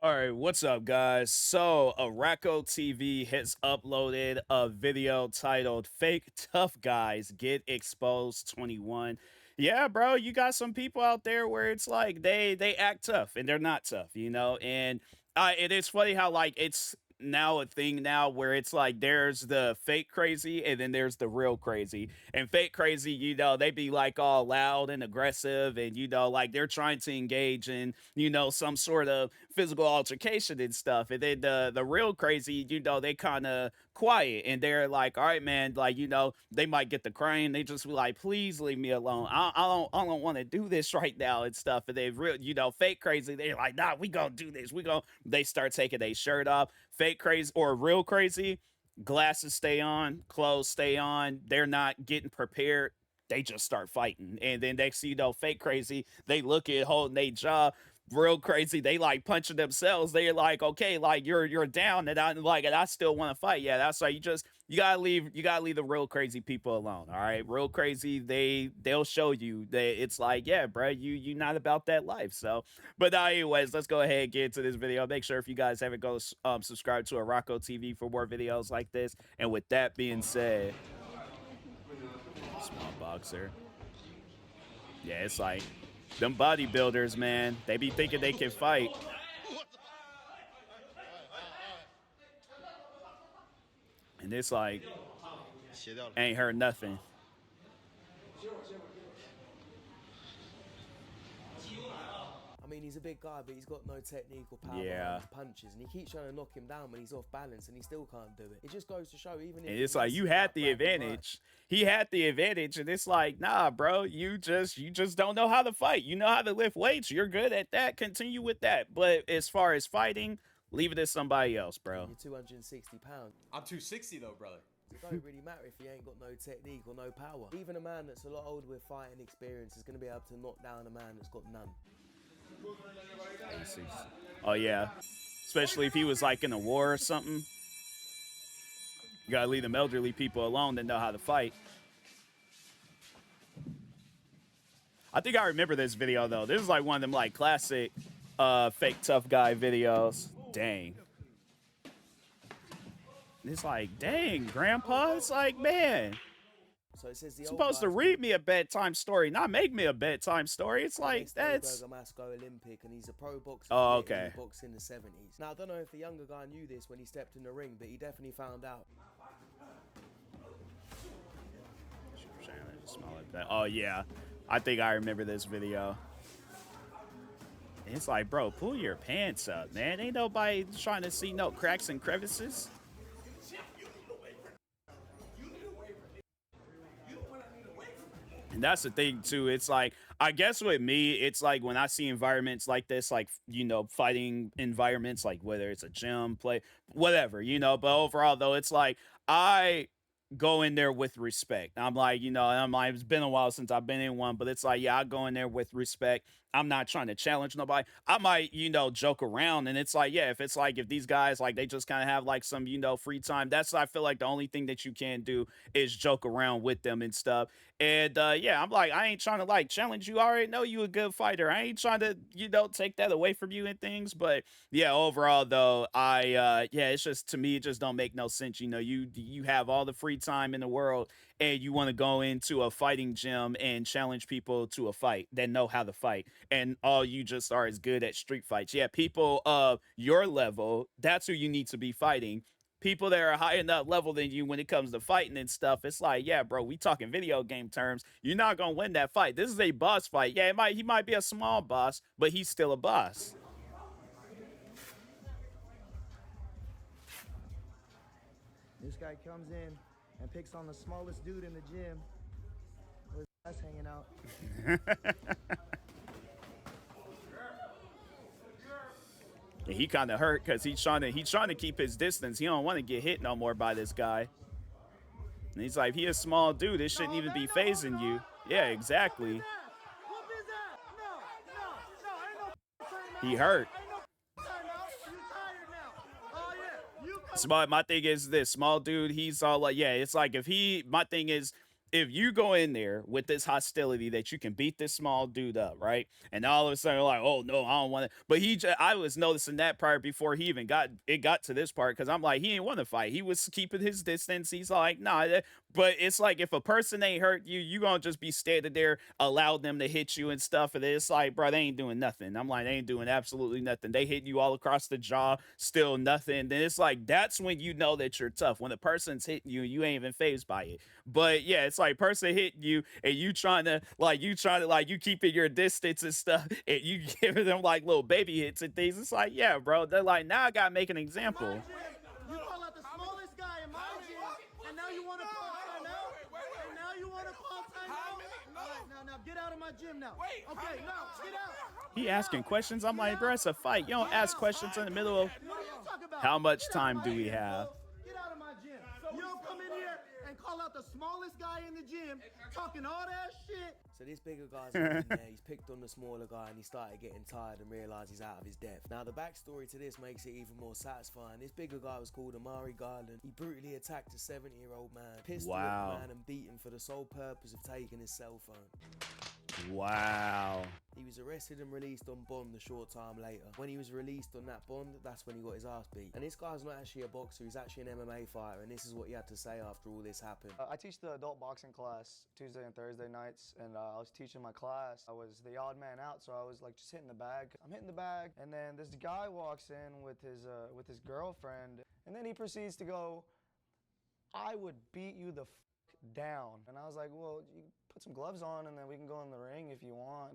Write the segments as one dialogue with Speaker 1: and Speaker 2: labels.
Speaker 1: All right, what's up, guys? So, Araco TV has uploaded a video titled "Fake Tough Guys Get Exposed 21." Yeah, bro, you got some people out there where it's like they act tough and they're not tough, And it is funny how like it's now a thing now where it's like there's the fake crazy and then there's the real crazy. And fake crazy, they be like all loud and aggressive and like they're trying to engage in, some sort of physical altercation and stuff. And then the real crazy, they kind of quiet and they're like, all right, man, like, they might get the crying. They just be like, please leave me alone. I don't want to do this right now and stuff. And they real, fake crazy. They're like, nah, we gonna do this. They start taking their shirt off. Fake crazy or real crazy, glasses stay on, clothes stay on. They're not getting prepared. They just start fighting. And then next, fake crazy, they look at holding their jaw. Real crazy, they like punching themselves. They're like, okay, like you're down, and I still want to fight. Yeah, that's why you gotta leave the real crazy people alone. All right, real crazy, they'll show you that it's like, yeah, bro, you not about that life. So, but anyways, let's go ahead and get into this video. Make sure if you guys haven't go subscribe to Araco TV for more videos like this. And with that being said, small boxer. Yeah, it's like them bodybuilders, man. They be thinking they can fight. And it's like, ain't heard nothing.
Speaker 2: I mean, he's a big guy, but he's got no technique or power
Speaker 1: Yeah.
Speaker 2: behind his punches, and he keeps trying to knock him down when he's off balance, and he still can't do it. It just goes to show, even if
Speaker 1: And it's like you had the advantage. He had the advantage, and it's like, nah, bro, you just don't know how to fight. You know how to lift weights. You're good at that. Continue with that. But as far as fighting, leave it to somebody else, bro.
Speaker 2: You're 260 pounds.
Speaker 3: I'm 260 though, brother.
Speaker 2: It don't really matter if he ain't got no technique or no power. Even a man that's a lot older with fighting experience is going to be able to knock down a man that's got none.
Speaker 1: Oh yeah, especially if he was like in a war or something. You gotta leave them elderly people alone that know how to fight. I think I remember this video though. This is like one of them like classic fake tough guy videos. Dang. It's like, dang, grandpa. It's like, man.
Speaker 2: So it says the
Speaker 1: supposed to read me a bedtime story, not make me a bedtime story. It's like, that's
Speaker 2: Olympic, and he's a pro boxer.
Speaker 1: Oh, okay.
Speaker 2: He boxed in the 70s. Now I don't know if the younger guy knew this when he stepped in the ring, but he definitely found out.
Speaker 1: Oh yeah, I think I remember this video. It's like, bro, pull your pants up, man. Ain't nobody trying to see no cracks and crevices. And that's the thing too. It's like, I guess with me, it's like when I see environments like this, like, fighting environments, like whether it's a gym, play, whatever, but overall though, it's like I go in there with respect. I'm like, it's been a while since I've been in one, but it's like, yeah, I go in there with respect. I'm not trying to challenge nobody. I might, joke around. And it's like, yeah, if these guys, like, they just kind of have like some, free time, that's, I feel like the only thing that you can do is joke around with them and stuff. And yeah, I'm like, I ain't trying to like challenge you. I already know you a good fighter. I ain't trying to, take that away from you and things. But yeah, overall though, yeah, it's just, to me, it just don't make no sense. You have all the free time in the world and you want to go into a fighting gym and challenge people to a fight that know how to fight. And all you just are is good at street fights. Yeah, people of your level, that's who you need to be fighting. People that are high enough level than you when it comes to fighting and stuff. It's like, yeah, bro, we talking video game terms. You're not gonna win that fight. This is a boss fight. Yeah, he might be a small boss, but he's still a boss.
Speaker 4: This guy comes in and picks on the smallest dude in the gym with his ass hanging out.
Speaker 1: And he kind of hurt because he's trying to keep his distance. He don't want to get hit no more by this guy. And he's like, he a small dude. This shouldn't even be phasing you. Yeah, exactly. He hurt. Small. My thing is this small dude. He's all like, yeah. It's like my thing is, if you go in there with this hostility that you can beat this small dude up, right? And all of a sudden, like, oh no, I don't want to. But I was noticing that part before he even got to this part because I'm like, he didn't want to fight. He was keeping his distance. He's like, nah. But it's like if a person ain't hurt you, you gonna just be standing there, allow them to hit you and stuff. And it's like, bro, they ain't doing nothing. I'm like, they ain't doing absolutely nothing. They hit you all across the jaw, still nothing. Then it's like that's when you know that you're tough. When the person's hitting you, you ain't even phased by it. But yeah, it's like person hitting you and you keeping your distance and stuff, and you giving them like little baby hits and things. It's like, yeah, bro. They're like, now I gotta make an example.
Speaker 4: You call out the smallest guy in my gym, and now you want to call timeout? And now you want to call timeout? All right, now get out of my gym now. Okay, now get out.
Speaker 1: He asking questions. I'm like, bro, it's a fight. You don't ask questions in the middle of how much time do we have?
Speaker 4: Get out of my gym. You don't come in here and call out the smallest guy in the gym talking all that shit.
Speaker 2: So this bigger guy's in there, he's picked on the smaller guy and he started getting tired and realised he's out of his depth. Now the backstory to this makes it even more satisfying. This bigger guy was called Amari Garland. He brutally attacked a 70-year-old man, pissed off the man and beat him for the sole purpose of taking his cell phone.
Speaker 1: Wow.
Speaker 2: He was arrested and released on bond a short time later. When he was released on that bond, that's when he got his ass beat. And this guy's not actually a boxer, he's actually an MMA fighter, and this is what he had to say after all this happened.
Speaker 3: I teach the adult boxing class Tuesday and Thursday nights, and I was teaching my class. I was the odd man out, so I was like just hitting the bag. I'm hitting the bag, and then this guy walks in with his girlfriend, and then he proceeds to go, "I would beat you the down." And I was like, well, you put some gloves on and then we can go in the ring if you want.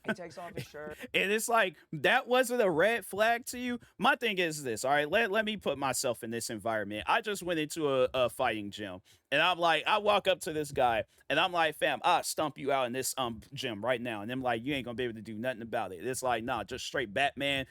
Speaker 3: He takes off his shirt.
Speaker 1: And it's like, that wasn't a red flag to you? My thing is this, all right, let me put myself in this environment. I just went into a fighting gym, and I'm like, I walk up to this guy, and I'm like, fam, I'll stump you out in this gym right now. And I'm like, you ain't gonna be able to do nothing about it. It's like, nah, just straight Batman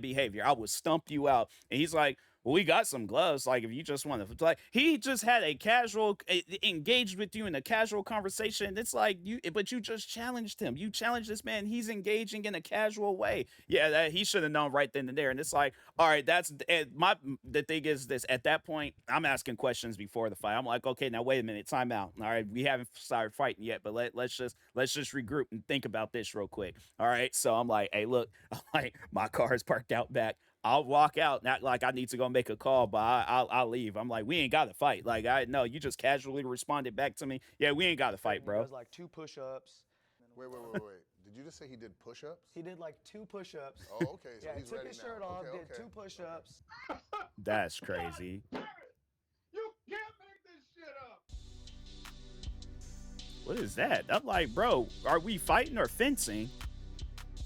Speaker 1: behavior. I would stump you out. And he's like, well, we got some gloves. Like, if you just want to, like, he just had a casual engaged with you in a casual conversation. It's like but you just challenged him. You challenged this man. He's engaging in a casual way. Yeah, he should have known right then and there. And it's like, all right, the thing is this. At that point, I'm asking questions before the fight. I'm like, okay, now wait a minute, time out. All right, we haven't started fighting yet, but let's just regroup and think about this real quick. All right, so I'm like, hey, look, I'm like, my car is parked out back. I'll walk out, not like I need to go make a call, but I'll leave. I'm like, we ain't got to fight. Like, no, you just casually responded back to me. Yeah, we ain't got to fight, bro.
Speaker 3: He does like 2 push-ups.
Speaker 5: Wait. Did you just say he did push-ups?
Speaker 3: He did like 2 push-ups.
Speaker 5: Oh, okay. So
Speaker 3: yeah,
Speaker 5: he's
Speaker 3: took
Speaker 5: ready
Speaker 3: his
Speaker 5: now.
Speaker 3: shirt off,
Speaker 5: Okay,
Speaker 3: did 2 push-ups.
Speaker 1: That's crazy.
Speaker 6: You can't make this shit up.
Speaker 1: What is that? I'm like, bro, are we fighting or fencing?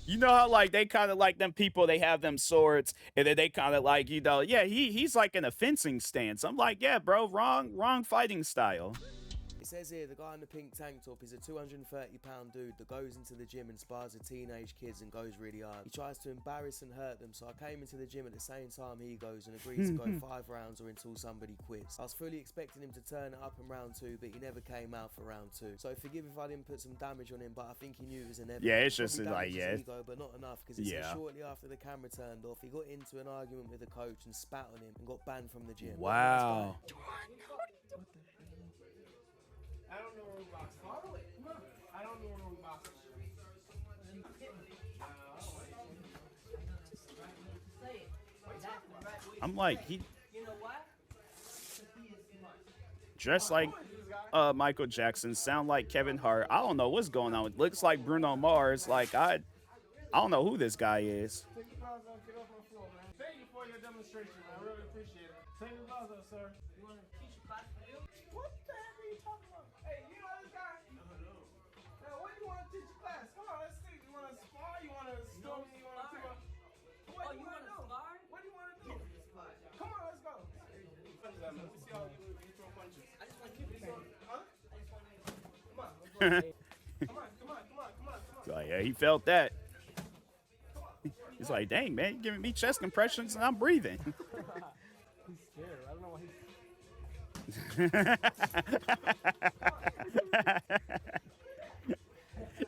Speaker 1: You know how, like, they kind of like them people, they have them swords, and then they kind of like, yeah, he's like in a fencing stance. I'm like, yeah, bro, wrong fighting style.
Speaker 2: It says here the guy in the pink tank top is a 230-pound dude that goes into the gym and spars with teenage kids and goes really hard. He tries to embarrass and hurt them, so I came into the gym at the same time he goes and agreed to go 5 rounds or until somebody quits. I was fully expecting him to turn it up in round 2, but he never came out for round 2. So forgive if I didn't put some damage on him, but I think he knew it was inevitable.
Speaker 1: Yeah, it's just like, yeah.
Speaker 2: Ego, but not enough, because it says shortly after the camera turned off, he got into an argument with the coach and spat on him and got banned from the gym.
Speaker 1: Wow.
Speaker 6: I don't know where we box. Follow it. Come on. I don't know where we box.
Speaker 1: I'm like, he dressed like Michael Jackson, sound like Kevin Hart. I don't know what's going on. It looks like Bruno Mars. Like, I don't know who this guy is.
Speaker 6: Take your gloves off, get off my floor, man. Thank you for your demonstration, man. I really appreciate it. Take your gloves off, sir. You want to teach a class for you? What the heck are you talking about? Hey, you know this guy? No. Now, what do you want to teach a class? Come on, let's see. You want to spar? You want to storm? You want to do a... What do you want to do? What do you want to do? Come on, let's go. Let me see how you throw punches. I just want to keep it on. Huh? Come on, let's go.
Speaker 1: So, yeah, he felt that. He's like, dang, man, you're giving me chest compressions and I'm breathing.
Speaker 6: He's scared. I don't know why he's...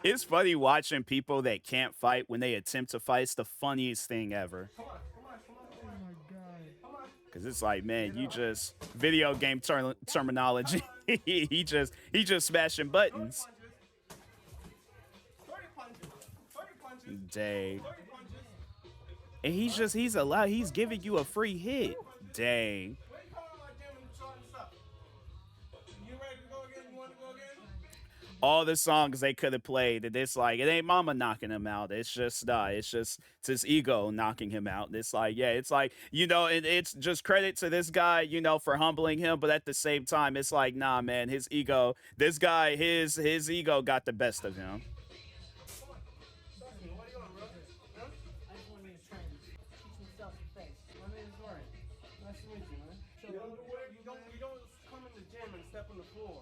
Speaker 1: It's funny watching people that can't fight when they attempt to fight. It's the funniest thing ever.
Speaker 6: Come on. Oh my God. Come on.
Speaker 1: Cause it's like, man, you just video game terminology. He just smashing
Speaker 6: 30
Speaker 1: buttons.
Speaker 6: punches. 30 punches. 30 punches.
Speaker 1: Dang.
Speaker 6: 30 punches.
Speaker 1: And he's giving you a free hit. Dang.
Speaker 6: Where you calling my gym and starting stuff? You ready to go again? You want to go again?
Speaker 1: All the songs they could have played, and it's like it ain't mama knocking him out. It's his ego knocking him out. And it's like, yeah, it's like, and it's just credit to this guy, for humbling him, but at the same time, it's like, nah, man, his ego, this guy, his ego got the best of him.
Speaker 6: What do you want, bro? Huh?
Speaker 4: I just want me to train. Teach me self-defense.
Speaker 6: My name's Ryan. Nice to meet you, man. You don't come in the gym and step on the floor.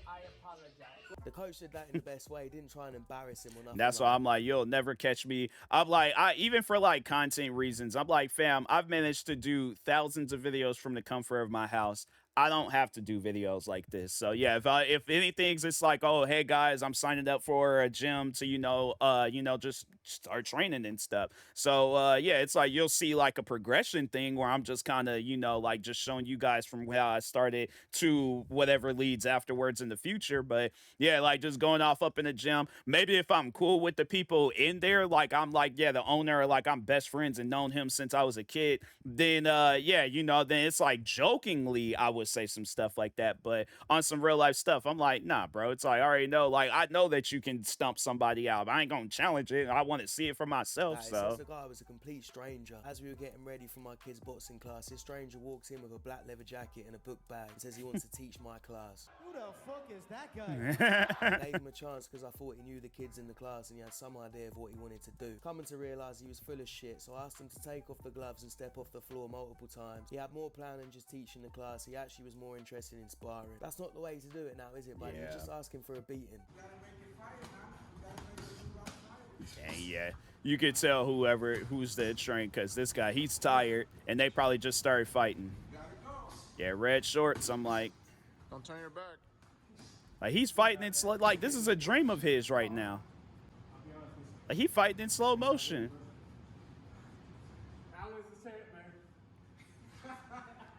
Speaker 4: I apologize.
Speaker 2: The coach did that in the best way. He didn't try and embarrass him or nothing.
Speaker 1: That's why I'm like, you'll never catch me. I'm like, even for like content reasons, I'm like, fam, I've managed to do thousands of videos from the comfort of my house. I don't have to do videos like this. So yeah, if anything's, it's like, oh, hey guys, I'm signing up for a gym to just start training and stuff. So yeah, it's like you'll see like a progression thing where I'm just kind of like just showing you guys from how I started to whatever leads afterwards in the future. But yeah, like just going off up in the gym. Maybe if I'm cool with the people in there, like I'm like, yeah, the owner, like I'm best friends and known him since I was a kid, then yeah, then it's like jokingly I would say some stuff like that. But on some real life stuff, I'm like, nah, bro. It's like I already know, like I know that you can stump somebody out. I ain't gonna challenge it. I want to see it for myself.
Speaker 2: It
Speaker 1: So
Speaker 2: says the guy was a complete stranger. As we were getting ready for my kids' boxing class, this stranger walks in with a black leather jacket and a book bag and says he wants to teach my class.
Speaker 4: Who the fuck is that guy?
Speaker 2: I gave him a chance because I thought he knew the kids in the class and he had some idea of what he wanted to do. Coming to realise he was full of shit, so I asked him to take off the gloves and step off the floor multiple times. He had more plan than just teaching the class. He actually was more interested in sparring. That's not the way to do it now, is it, buddy?
Speaker 1: Yeah.
Speaker 2: You're just asking for a beating.
Speaker 1: dang, yeah, you could tell who's the train, because this guy, he's tired, and they probably just started fighting. Yeah, red shorts. I'm like,
Speaker 5: Don't turn your back.
Speaker 1: he's fighting in slow. Like this is a dream of his right now. Like he fighting in slow motion.
Speaker 6: Alan's the champ, man.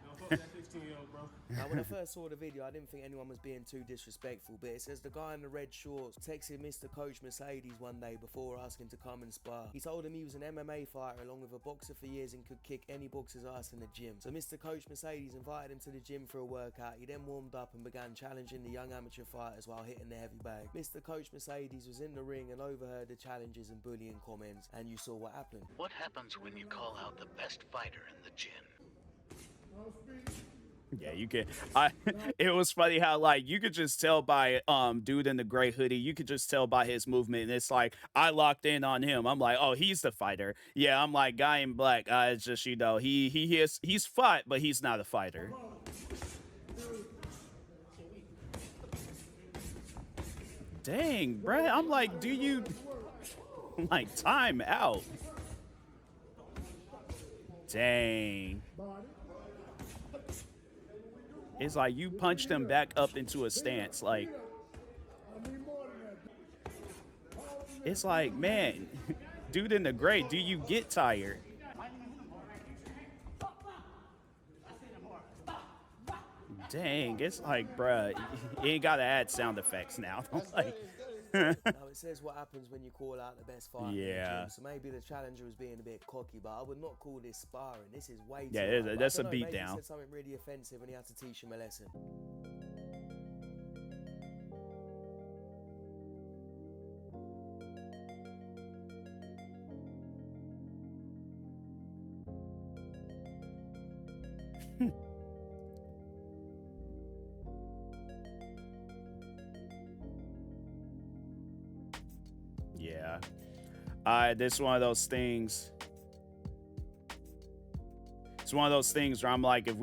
Speaker 6: Don't fuck that 16-year-old, bro.
Speaker 2: Now, when I first saw the video, I didn't think anyone was being too disrespectful, but it says the guy in the red shorts texted Mr. Coach Mercedes one day before asking to come and spar. He told him he was an MMA fighter along with a boxer for years and could kick any boxer's ass in the gym. So Mr. Coach Mercedes invited him to the gym for a workout. He then warmed up and began challenging the young amateur fighters while hitting the heavy bag. Mr. Coach Mercedes was in the ring and overheard the challenges and bullying comments, and you saw what happened.
Speaker 7: What happens when you call out the best fighter in the gym?
Speaker 1: Yeah, you can. It was funny how like you could just tell by dude in the gray hoodie. You could just tell by his movement. And it's like I locked in on him. I'm like, oh, he's the fighter. Yeah, I'm like guy in black. It's just he's fought, but he's not a fighter. Dang, bruh. I'm like, I'm like, time out. Dang. It's like you punched him back up into a stance. Like, it's like, man, dude in the gray, do you get tired? Dang, it's like, bruh, you ain't gotta add sound effects now. Like,
Speaker 2: Now it says what happens when you call out the best fighter in the
Speaker 1: Yeah.
Speaker 2: gym. So maybe the challenger was being a bit cocky, but I would not call this sparring. This is way too
Speaker 1: Yeah,
Speaker 2: hard. But I
Speaker 1: that's a
Speaker 2: don't know, maybe
Speaker 1: beatdown.
Speaker 2: he said something really offensive and he had to teach him a lesson.
Speaker 1: yeah. This is one of those things. It's one of those things where I'm like, if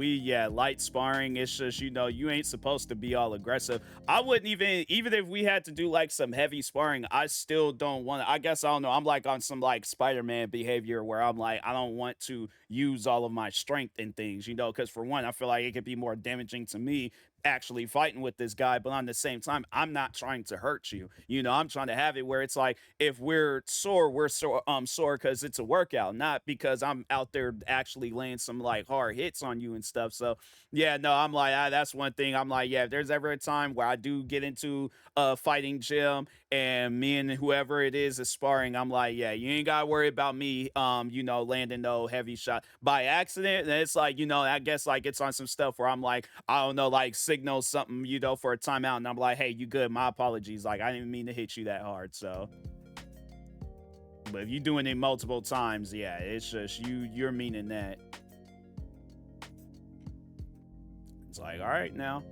Speaker 1: light sparring, it's just, you ain't supposed to be all aggressive. I wouldn't even if we had to do like some heavy sparring, I still don't want to. I guess, I don't know. I'm like on some like Spider-Man behavior where I'm like, I don't want to use all of my strength and things, because for one, I feel like it could be more damaging to me actually fighting with this guy, but on the same time, I'm not trying to hurt you. I'm trying to have it where it's like if we're sore because it's a workout, not because I'm out there actually laying some like hard hits on you and stuff. So yeah, no, I'm like that's one thing. I'm like, yeah, if there's ever a time where I do get into a fighting gym and me and whoever it is sparring, I'm like, yeah, you ain't gotta worry about me landing no heavy shot by accident. And it's like, I guess like it's on some stuff where I'm like, I don't know, like signal something, for a timeout, and I'm like, hey, you good? My apologies. Like I didn't mean to hit you that hard. So but if you're doing it multiple times, yeah, it's just you're meaning that. It's like, all right now.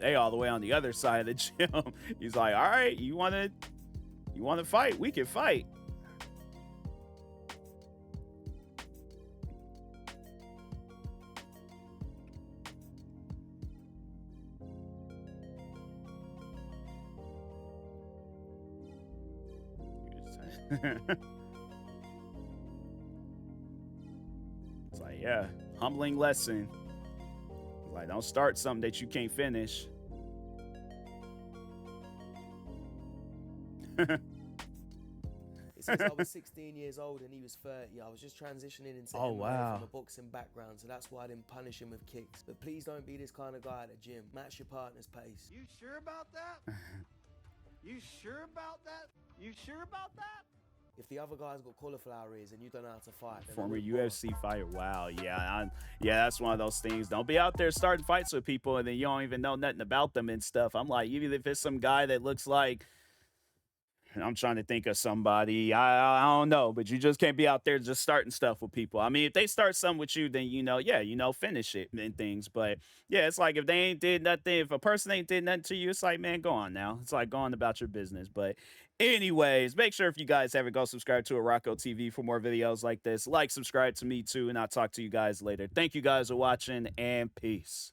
Speaker 1: They all the way on the other side of the gym. He's like, all right, you wanna fight? We can fight. It's like, yeah, humbling lesson. Like, don't start something that you can't finish.
Speaker 2: It says I was 16 years old and he was 30. I was just transitioning into
Speaker 1: Oh,
Speaker 2: MMA
Speaker 1: wow.
Speaker 2: from a boxing background, so that's why I didn't punish him with kicks. But please don't be this kind of guy at the gym. Match your partner's pace.
Speaker 6: You sure about that? You sure about that? You sure about that?
Speaker 2: If the other guy's got cauliflower ears and you don't know how to fight, then
Speaker 1: Former
Speaker 2: I wouldn't bother.
Speaker 1: UFC fighter. Wow. Yeah. Yeah, that's one of those things. Don't be out there starting fights with people and then you don't even know nothing about them and stuff. I'm like, even if it's some guy that looks like, I'm trying to think of somebody. I don't know, but you just can't be out there just starting stuff with people. I mean, if they start something with you, then finish it and things. But yeah, it's like if they ain't did nothing, if a person ain't did nothing to you, it's like, man, go on now. It's like go on about your business. But anyways, make sure if you guys haven't, go subscribe to Rocco TV for more videos like this. Like, subscribe to me too, and I'll talk to you guys later. Thank you guys for watching, and peace.